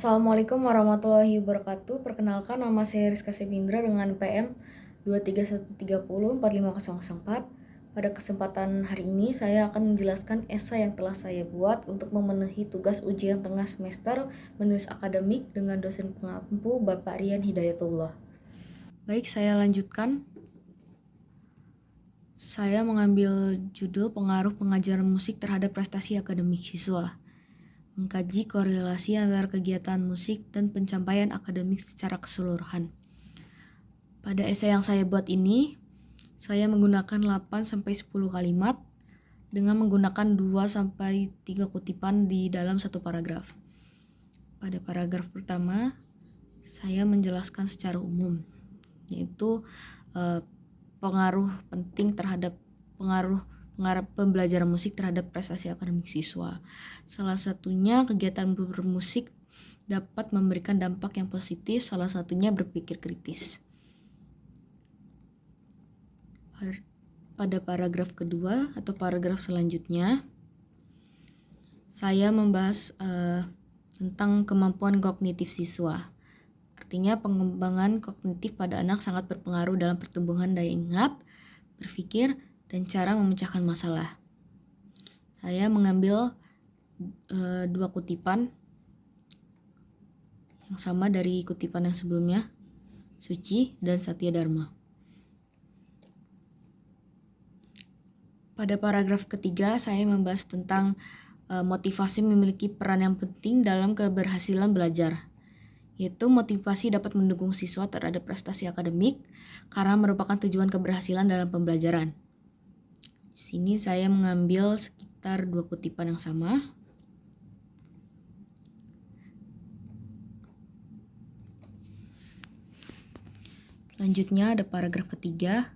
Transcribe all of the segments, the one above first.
Assalamualaikum warahmatullahi wabarakatuh. Perkenalkan, nama saya Rizka Sebindra dengan PM 231304504. Pada kesempatan hari ini saya akan menjelaskan esai yang telah saya buat untuk memenuhi tugas ujian tengah semester menulis akademik dengan dosen pengampu Bapak Rian Hidayatullah. Baik, saya lanjutkan. Saya mengambil judul pengaruh pengajaran musik terhadap prestasi akademik siswa. Mengkaji korelasi antara kegiatan musik dan pencapaian akademik secara keseluruhan. Pada esai yang saya buat ini, saya menggunakan 8-10 kalimat dengan menggunakan 2-3 kutipan di dalam satu paragraf. Pada paragraf pertama, saya menjelaskan secara umum, yaitu pengaruh penting terhadap pengaruh pembelajaran musik terhadap prestasi akademik siswa. Salah satunya kegiatan bermusik dapat memberikan dampak yang positif, salah satunya berpikir kritis. Pada paragraf kedua atau paragraf selanjutnya, saya membahas tentang kemampuan kognitif siswa. Artinya pengembangan kognitif pada anak sangat berpengaruh dalam pertumbuhan daya ingat, berpikir, dan cara memecahkan masalah. Saya mengambil 2 kutipan yang sama dari kutipan yang sebelumnya, Suci dan Satya Dharma. Pada paragraf ketiga, saya membahas tentang motivasi memiliki peran yang penting dalam keberhasilan belajar, yaitu motivasi dapat mendukung siswa terhadap prestasi akademik karena merupakan tujuan keberhasilan dalam pembelajaran. Di sini saya mengambil sekitar 2 kutipan yang sama. Selanjutnya ada paragraf ketiga,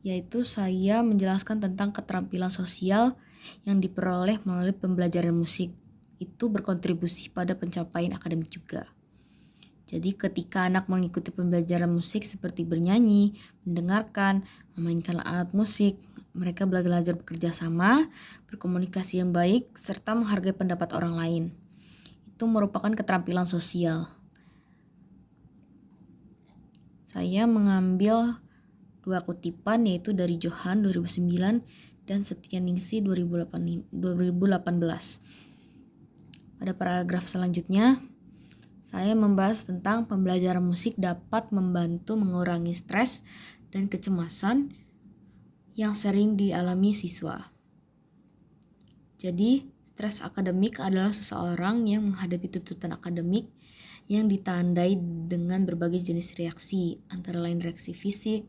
yaitu saya menjelaskan tentang keterampilan sosial yang diperoleh melalui pembelajaran musik. Itu berkontribusi pada pencapaian akademik juga. Jadi ketika anak mengikuti pembelajaran musik seperti bernyanyi, mendengarkan, memainkan alat musik, mereka belajar bekerja sama, berkomunikasi yang baik, serta menghargai pendapat orang lain. Itu merupakan keterampilan sosial. Saya mengambil 2 kutipan, yaitu dari Johan 2009 dan Setyaningsih 2018. Pada paragraf selanjutnya, saya membahas tentang pembelajaran musik dapat membantu mengurangi stres dan kecemasan yang sering dialami siswa. Jadi, stres akademik adalah seseorang yang menghadapi tuntutan akademik yang ditandai dengan berbagai jenis reaksi, antara lain reaksi fisik,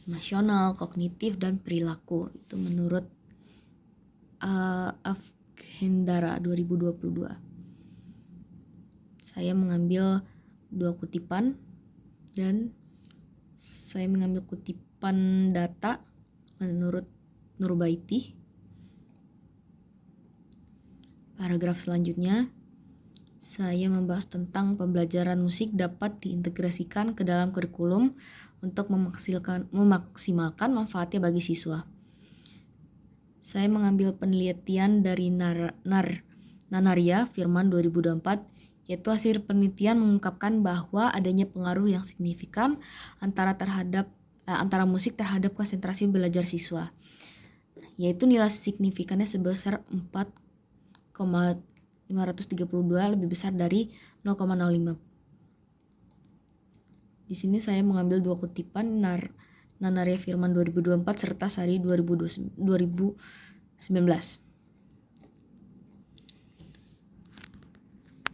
emosional, kognitif, dan perilaku. Itu menurut Afhendara 2022. Saya mengambil 2 kutipan dan saya mengambil kutipan data menurut Nurbaiti. Paragraf selanjutnya, saya membahas tentang pembelajaran musik dapat diintegrasikan ke dalam kurikulum untuk memaksimalkan manfaatnya bagi siswa. Saya mengambil penelitian dari Nanaria Firman 2024, yaitu hasil penelitian mengungkapkan bahwa adanya pengaruh yang signifikan antara musik terhadap konsentrasi belajar siswa, yaitu nilai signifikannya sebesar 4,532, lebih besar dari 0,05. Di sini saya mengambil 2 kutipan Nanaria Firman 2024 serta Sari 2019.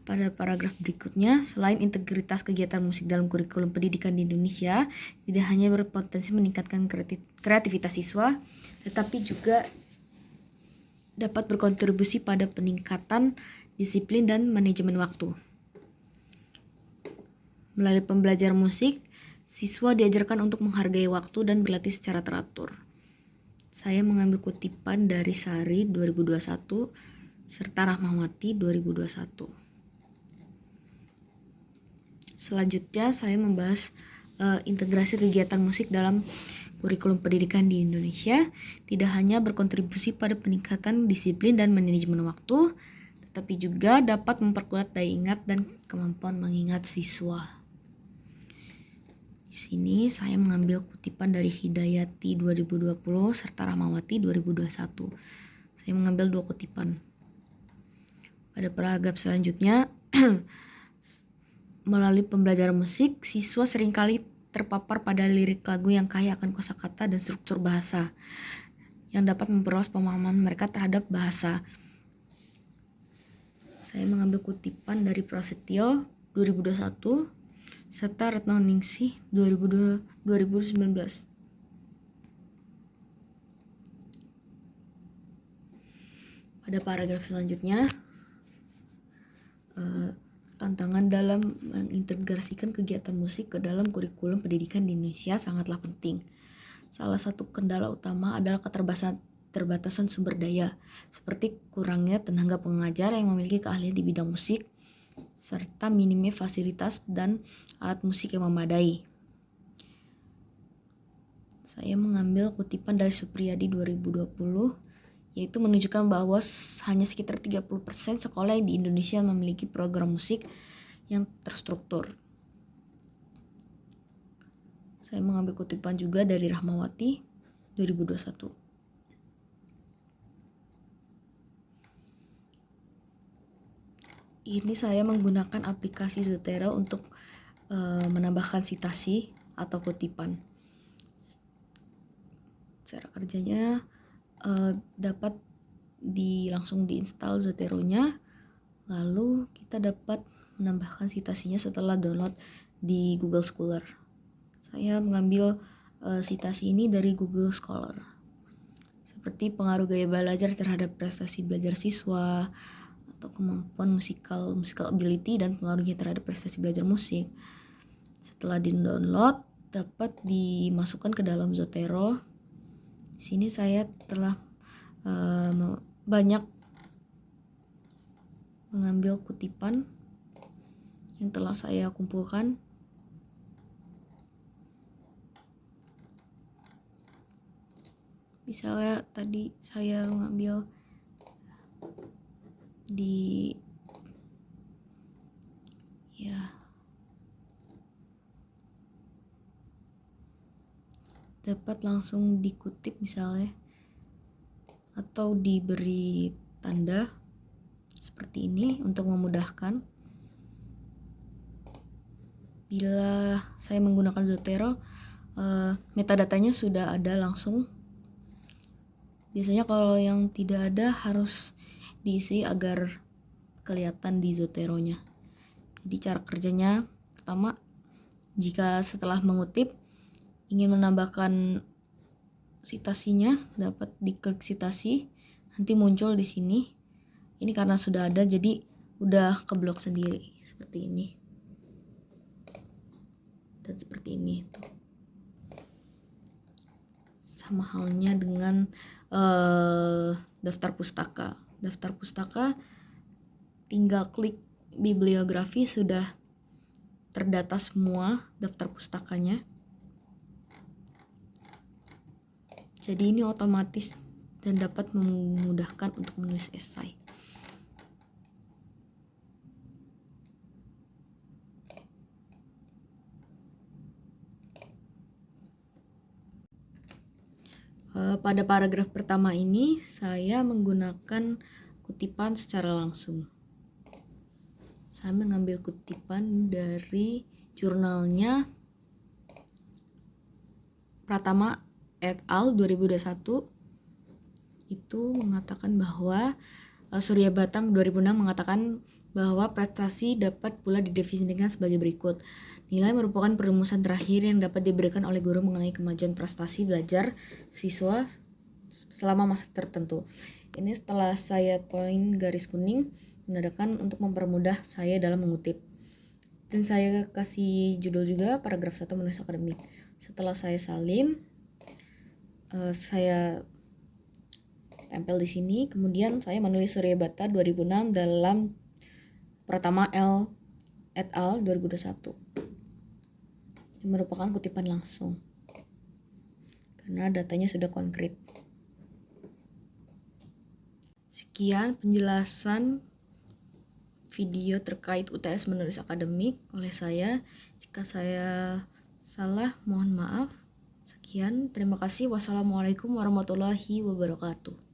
Pada paragraf berikutnya, selain integritas kegiatan musik dalam kurikulum pendidikan di Indonesia tidak hanya berpotensi meningkatkan kreativitas siswa, tetapi juga dapat berkontribusi pada peningkatan disiplin dan manajemen waktu. Melalui pembelajaran musik, siswa diajarkan untuk menghargai waktu dan berlatih secara teratur. Saya mengambil kutipan dari Sari 2021 serta Rahmawati 2021. Selanjutnya saya membahas integrasi kegiatan musik dalam kurikulum pendidikan di Indonesia tidak hanya berkontribusi pada peningkatan disiplin dan manajemen waktu, tapi juga dapat memperkuat daya ingat dan kemampuan mengingat siswa. Di sini saya mengambil kutipan dari Hidayati 2020 serta Rahmawati 2021. Saya mengambil 2 kutipan. Pada paragraf selanjutnya, melalui pembelajaran musik, siswa seringkali terpapar pada lirik lagu yang kaya akan kosakata dan struktur bahasa, yang dapat memperluas pemahaman mereka terhadap bahasa. Saya mengambil kutipan dari Prasetyo 2021 serta Retno Ningsih 2019. Pada paragraf selanjutnya, tantangan dalam mengintegrasikan kegiatan musik ke dalam kurikulum pendidikan di Indonesia sangatlah penting. Salah satu kendala utama adalah keterbatasan sumber daya, seperti kurangnya tenaga pengajar yang memiliki keahlian di bidang musik, serta minimnya fasilitas dan alat musik yang memadai. Saya mengambil kutipan dari Supriyadi 2020, yaitu menunjukkan bahwa hanya sekitar 30% sekolah di Indonesia memiliki program musik yang terstruktur. Saya mengambil kutipan juga dari Rahmawati 2021. Ini saya menggunakan aplikasi Zotero untuk menambahkan citasi atau kutipan. Cara kerjanya dapat langsung diinstal Zotero-nya, lalu kita dapat menambahkan citasinya setelah download di Google Scholar. Saya mengambil citasi ini dari Google Scholar, seperti pengaruh gaya belajar terhadap prestasi belajar siswa, atau kemampuan musical ability dan pengaruhnya terhadap prestasi belajar musik. Setelah di-download, dapat dimasukkan ke dalam Zotero. Di sini saya telah banyak mengambil kutipan yang telah saya kumpulkan. Misalnya tadi saya mengambil dapat langsung dikutip misalnya, atau diberi tanda seperti ini untuk memudahkan. Bila saya menggunakan Zotero, metadatanya sudah ada langsung. Biasanya kalau yang tidak ada harus diisi agar kelihatan di Zotero-nya. Jadi cara kerjanya, pertama, jika setelah mengutip ingin menambahkan citasinya, dapat diklik citasi, nanti muncul di sini. Ini karena sudah ada, jadi udah keblok sendiri seperti ini. Dan seperti ini tuh. Sama halnya dengan daftar pustaka. Daftar pustaka tinggal klik bibliografi, sudah terdata semua daftar pustakanya. Jadi ini otomatis dan dapat memudahkan untuk menulis esai. Pada paragraf pertama ini saya menggunakan kutipan secara langsung. Saya mengambil kutipan dari jurnalnya Pratama et al. 2021. Itu mengatakan bahwa Surya Batam 2006 mengatakan bahwa prestasi dapat pula didefinisikan sebagai berikut. Nilai merupakan perumusan terakhir yang dapat diberikan oleh guru mengenai kemajuan prestasi belajar siswa selama masa tertentu. Ini setelah saya poin garis kuning, menandakan untuk mempermudah saya dalam mengutip. Dan saya kasih judul juga paragraf 1 menulis akademik. Setelah saya salin, saya tempel di sini. Kemudian saya menulis Surya Bata 2006 dalam Pratama et al. 2021. Ini merupakan kutipan langsung karena datanya sudah konkret. Sekian penjelasan video terkait UTS menulis akademik oleh saya. Jika saya salah, mohon maaf. Sekian, terima kasih. Wassalamualaikum warahmatullahi wabarakatuh.